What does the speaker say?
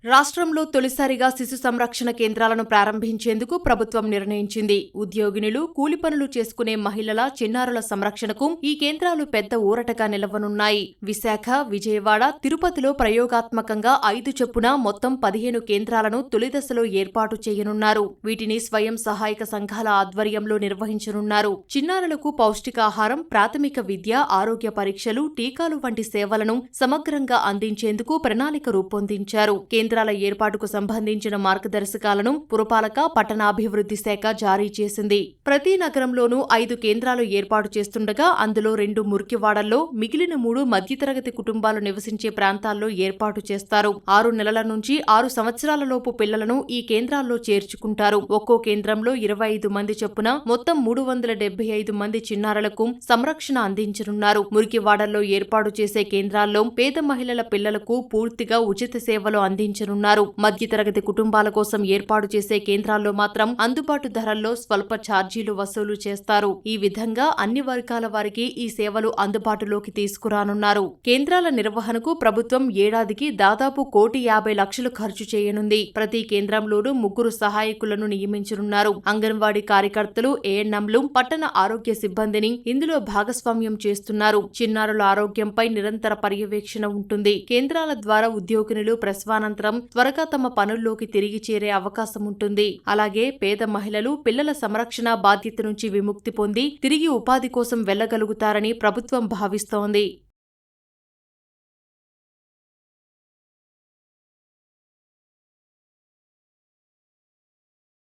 రాష్ట్రంలో తొలిసారిగా శిశు సంరక్షణ కేంద్రాలను ప్రారంభించేందుకు ప్రభుత్వం నిర్ణయించింది. ఉద్యోగినులు, కూలి పనులు చేసుకునే మహిళల, చిన్నారుల సంరక్షణకు ఈ కేంద్రాలు పెద్ద ఊరటగా నిలవనున్నాయి. విశాఖ, విజయవాడ, తిరుపతిలో ప్రయోగాత్మకంగా 5 చొప్పున మొత్తం 15 కేంద్రాలను తొలిదశలో ఏర్పాటు చేయనున్నారు. వీటిని స్వయం సహాయక సంఘాల ఆధ్వర్యంలో నిర్వహించనున్నారు. చిన్నారులకు పౌష్టికాహారం, ప్రాథమిక విద్య, ఆరోగ్య పరీక్షలు, టీకాలు వంటి సేవలను సమగ్రంగా అందించేందుకు ప్రణాళిక రూపొందించారు. కేంద్రాల ఏర్పాటుకు సంబంధించిన మార్గదర్శకాలను పురపాలక, పట్టణాభివృద్ధి శాఖ జారీ చేసింది. ప్రతి నగరంలోనూ 5 కేంద్రాలు ఏర్పాటు చేస్తుండగా అందులో 2 మురికివాడల్లో, మిగిలిన 3 మధ్యతరగతి కుటుంబాలు నివసించే ప్రాంతాల్లో ఏర్పాటు చేస్తారు. 6 నెలల నుంచి 6 సంవత్సరాలలోపు పిల్లలను ఈ కేంద్రాల్లో చేర్చుకుంటారు. ఒక్కో కేంద్రంలో 25 మంది చొప్పున మొత్తం 375 మంది చిన్నారులకు సంరక్షణ అందించనున్నారు. మురికివాడల్లో ఏర్పాటు చేసే కేంద్రాల్లో పేద మహిళల పిల్లలకు పూర్తిగా ఉచిత సేవలు అందించనున్నారు. మధ్యతరగతి కుటుంబాల కోసం ఏర్పాటు చేసే కేంద్రాల్లో మాత్రం అందుబాటు ధరల్లో స్వల్ప ఛార్జీలు వసూలు చేస్తారు. ఈ విధంగా అన్ని వర్గాల వారికి ఈ సేవలు అందుబాటులోకి తీసుకురానున్నారు. కేంద్రాల నిర్వహణకు ప్రభుత్వం ఏడాదికి దాదాపు 1,50,00,000 ఖర్చు చేయనుంది. ప్రతి కేంద్రంలోనూ 3 సహాయకులను నియమించనున్నారు. అంగన్వాడీ కార్యకర్తలు, ఏఎన్ఎంలు, పట్టణ ఆరోగ్య సిబ్బందిని ఇందులో భాగస్వామ్యం చేస్తున్నారు. చిన్నారుల ఆరోగ్యంపై నిరంతర పర్యవేక్షణ ఉంటుంది. కేంద్రాల ద్వారా ఉద్యోగినులు ప్రసవానంతరం త్వరగా తమ పనుల్లోకి తిరిగి చేరే అవకాశం ఉంటుంది. అలాగే పేద మహిళలు, పిల్లల సంరక్షణ బాధ్యత నుంచి విముక్తి పొంది తిరిగి ఉపాధి కోసం వెళ్లగలుగుతారని ప్రభుత్వం భావిస్తోంది.